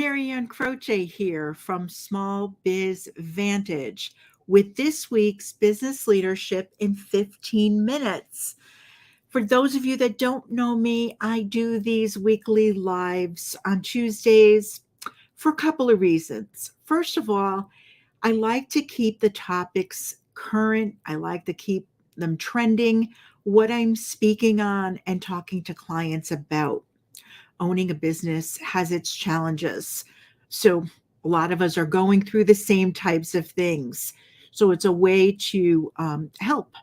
Marianne Croce here from Small Biz Vantage with this week's Business Leadership in 15 Minutes. For those of you that don't know me, I do these weekly lives on Tuesdays for a couple of reasons. First of all, I like to keep the topics current, I like to keep them trending, what I'm speaking on and talking to clients about. Owning a business has its challenges. So a lot of us are going through the same types of things. So it's a way to help.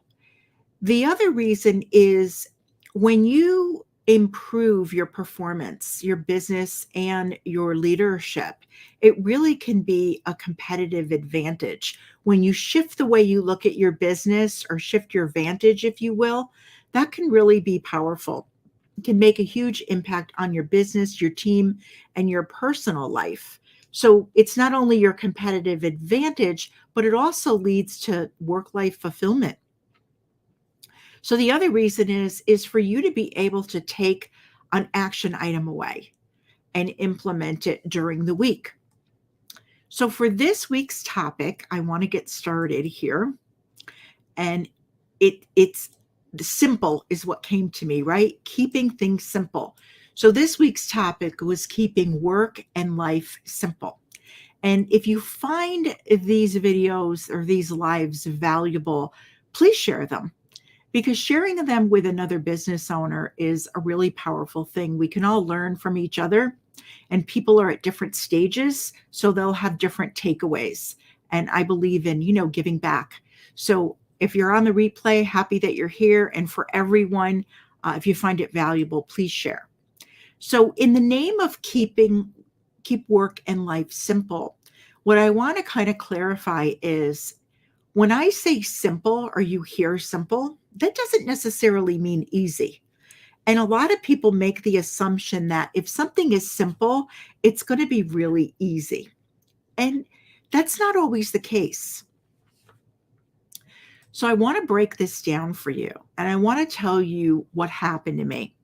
The other reason is when you improve your performance, your business, and your leadership, it really can be a competitive advantage. When you shift the way you look at your business or shift your vantage, if you will, that can really be powerful. It can make a huge impact on your business, your team, and your personal life. So it's not only your competitive advantage, but it also leads to work-life fulfillment. So the other reason is for you to be able to take an action item away and implement it during the week. So for this week's topic, I want to get started here. And it's simple is what came to me, right? Keeping things simple. So this week's topic was keeping work and life simple. And if you find these videos or these lives valuable, please share them, because sharing them with another business owner is a really powerful thing. We can all learn from each other, and people are at different stages, so they'll have different takeaways. And I believe in, giving back. So if you're on the replay, happy that you're here. And for everyone, if you find it valuable, please share. So in the name of keep work and life simple, what I want to kind of clarify is when I say simple or you hear simple, that doesn't necessarily mean easy. And a lot of people make the assumption that if something is simple, it's going to be really easy. And that's not always the case. So I want to break this down for you. And I want to tell you what happened to me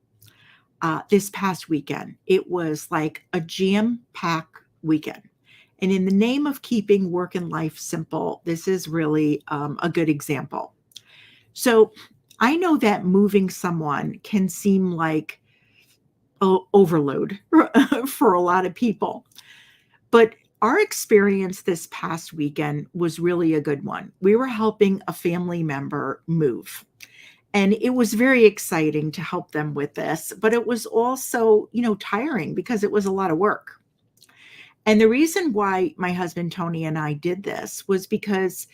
this past weekend. It was like a jam-packed weekend. And in the name of keeping work and life simple, this is really a good example. So I know that moving someone can seem like overload for a lot of people. But our experience this past weekend was really a good one. We were helping a family member move. And it was very exciting to help them with this, but it was also, tiring because it was a lot of work. And the reason why my husband Tony and I did this was because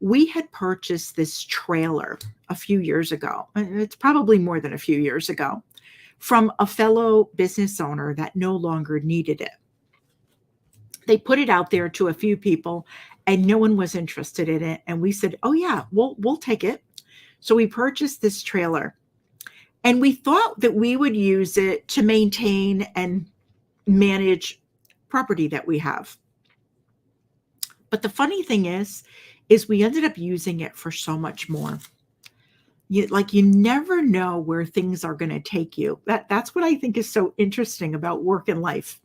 we had purchased this trailer a few years ago. It's probably more than a few years ago, from a fellow business owner that no longer needed it. They put it out there to a few people and no one was interested in it. And we said, oh yeah, we'll take it. So we purchased this trailer and we thought that we would use it to maintain and manage property that we have. But the funny thing is we ended up using it for so much more. You never know where things are going to take you. That's what I think is so interesting about work and life.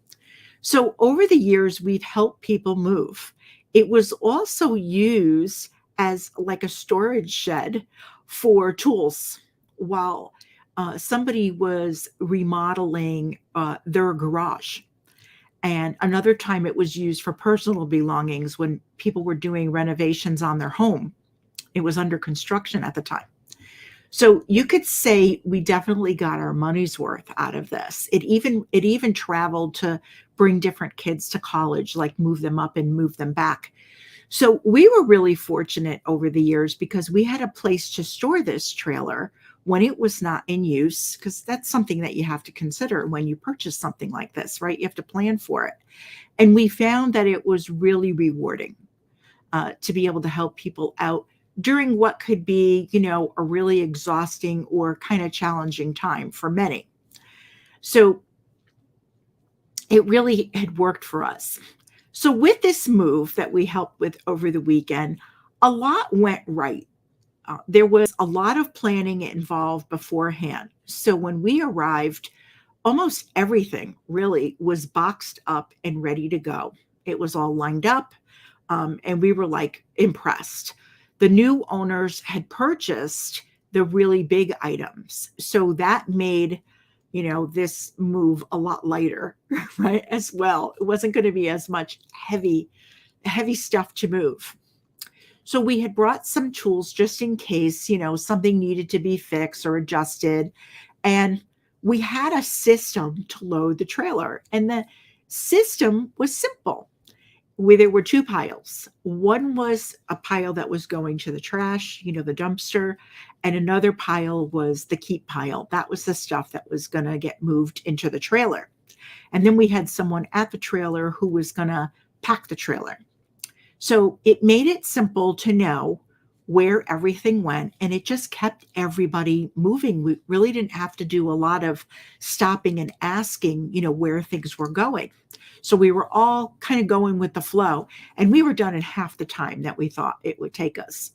So over the years, we've helped people move. It was also used as like a storage shed for tools while somebody was remodeling their garage. And another time it was used for personal belongings when people were doing renovations on their home. It was under construction at the time. So you could say we definitely got our money's worth out of this. It even traveled to bring different kids to college, like move them up and move them back. So we were really fortunate over the years because we had a place to store this trailer when it was not in use, because that's something that you have to consider when you purchase something like this, right? You have to plan for it. And we found that it was really rewarding to be able to help people out during what could be, a really exhausting or kind of challenging time for many. So it really had worked for us. So with this move that we helped with over the weekend, a lot went right. There was a lot of planning involved beforehand. So when we arrived, almost everything really was boxed up and ready to go. It was all lined up, and we were like impressed. The new owners had purchased the really big items, so that made this move a lot lighter, right? As well, it wasn't going to be as much heavy stuff to move. So we had brought some tools just in case, something needed to be fixed or adjusted. And we had a system to load the trailer. And the system was simple. There were two piles. One was a pile that was going to the trash, the dumpster, and another pile was the keep pile. That was the stuff that was going to get moved into the trailer. And then we had someone at the trailer who was going to pack the trailer. So it made it simple to know where everything went, and it just kept everybody moving. We really didn't have to do a lot of stopping and asking, where things were going. So we were all kind of going with the flow, and we were done in half the time that we thought it would take us.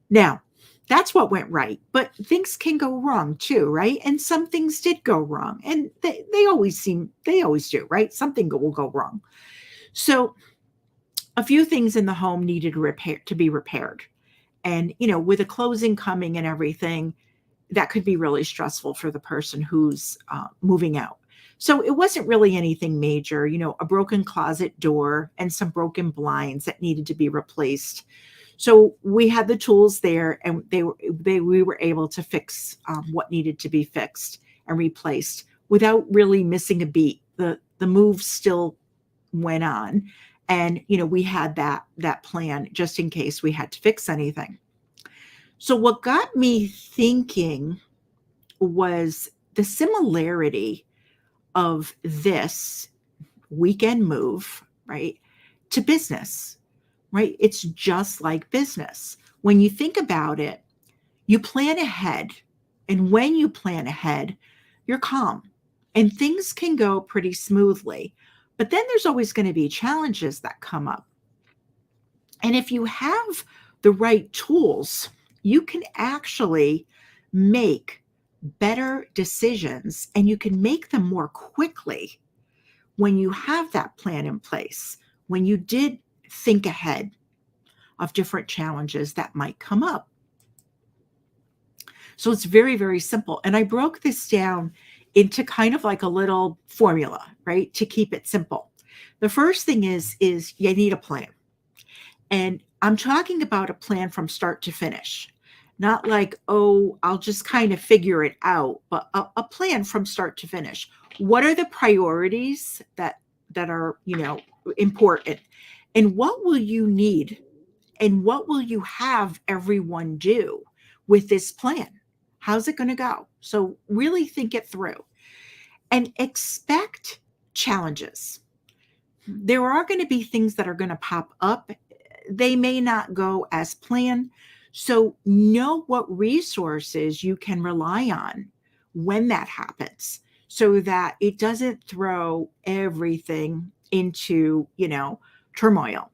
Now, that's what went right, but things can go wrong too, right? And some things did go wrong, and they always do, right? Something will go wrong. So a few things in the home needed to be repaired. And, with a closing coming and everything, that could be really stressful for the person who's moving out. So it wasn't really anything major, a broken closet door and some broken blinds that needed to be replaced. So we had the tools there, and we were able to fix what needed to be fixed and replaced without really missing a beat. The move still went on. And, we had that plan just in case we had to fix anything. So what got me thinking was the similarity of this weekend move, right, to business, right? It's just like business. When you think about it, you plan ahead. And when you plan ahead, you're calm and things can go pretty smoothly. But then there's always going to be challenges that come up. And if you have the right tools, you can actually make better decisions, and you can make them more quickly when you have that plan in place, when you did think ahead of different challenges that might come up. So it's very, very simple. And I broke this down into kind of like a little formula, right? To keep it simple. The first thing is you need a plan. And I'm talking about a plan from start to finish, not like, oh, I'll just kind of figure it out, but a plan from start to finish. What are the priorities that are, important? And what will you need? And what will you have everyone do with this plan? How's it going to go? So really think it through and expect challenges. There are going to be things that are going to pop up. They may not go as planned. So know what resources you can rely on when that happens so that it doesn't throw everything into, turmoil.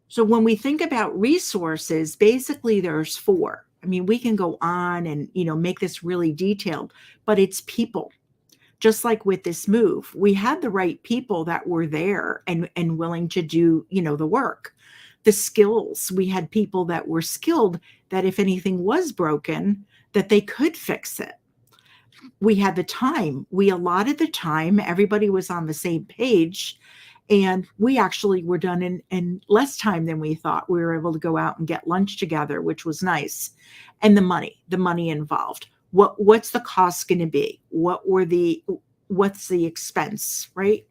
So when we think about resources, basically there's four. I mean, we can go on and, make this really detailed, but it's people. Just like with this move, we had the right people that were there and willing to do, the work. The skills, we had people that were skilled that if anything was broken, that they could fix it. We had the time. We allotted the time. Everybody was on the same page. And we actually were done in less time than we thought. We were able to go out and get lunch together, which was nice. And the money involved. What's the cost going to be? What's the expense, right?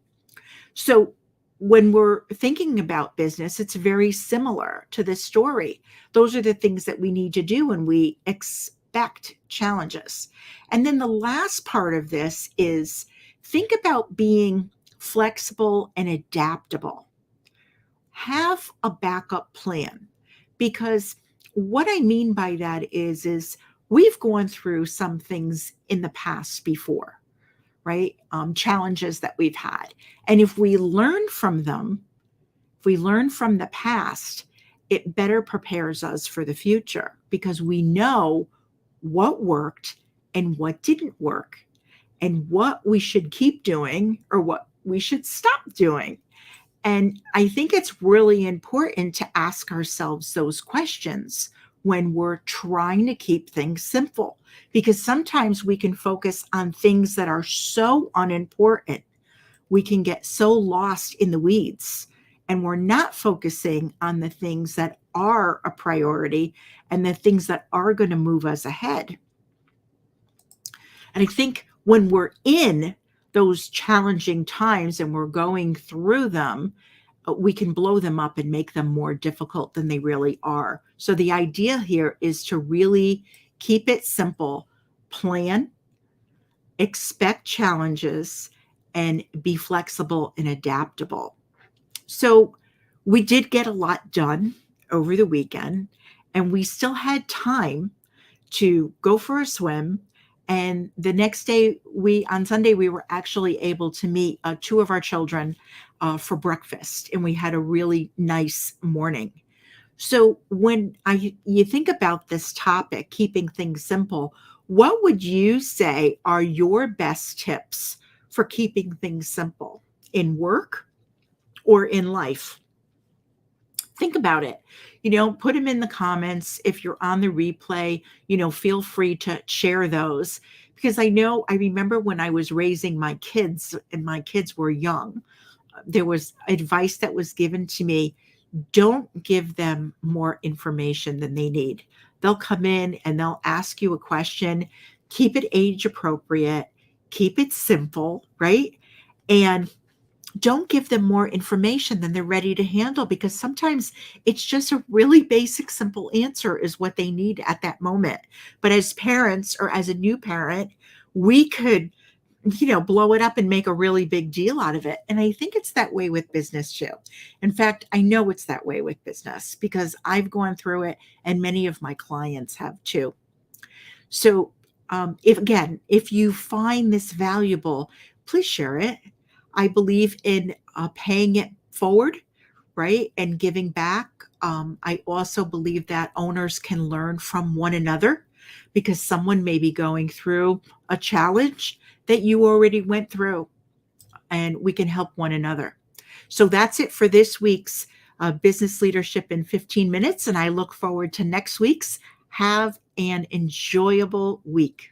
So when we're thinking about business, it's very similar to this story. Those are the things that we need to do, and we expect challenges. And then the last part of this is think about being flexible and adaptable. Have a backup plan, because what I mean by that is we've gone through some things in the past before, right? Challenges that we've had. And if we learn from them, if we learn from the past, it better prepares us for the future because we know what worked and what didn't work. and what we should keep doing or what we should stop doing. And I think it's really important to ask ourselves those questions when we're trying to keep things simple, because sometimes we can focus on things that are so unimportant. We can get so lost in the weeds and we're not focusing on the things that are a priority and the things that are going to move us ahead. And I think when we're in those challenging times and we're going through them, we can blow them up and make them more difficult than they really are. So the idea here is to really keep it simple, plan, expect challenges, and be flexible and adaptable. So we did get a lot done over the weekend, and we still had time to go for a swim. And the next day, on Sunday, we were actually able to meet two of our children for breakfast, and we had a really nice morning. So when you think about this topic, keeping things simple, what would you say are your best tips for keeping things simple in work or in life? Think about it. Put them in the comments. If you're on the replay, feel free to share those, because I remember when I was raising my kids and my kids were young, there was advice that was given to me. Don't give them more information than they need. They'll come in and they'll ask you a question. Keep it age appropriate, keep it simple, right? And don't give them more information than they're ready to handle, because sometimes it's just a really basic, simple answer is what they need at that moment. But as parents, or as a new parent, we could, blow it up and make a really big deal out of it. And I think it's that way with business too. In fact, I know it's that way with business because I've gone through it and many of my clients have too. So if you find this valuable, please share it. I believe in paying it forward, right? And giving back. I also believe that owners can learn from one another, because someone may be going through a challenge that you already went through, and we can help one another. So that's it for this week's Business Leadership in 15 Minutes. And I look forward to next week's. Have an enjoyable week.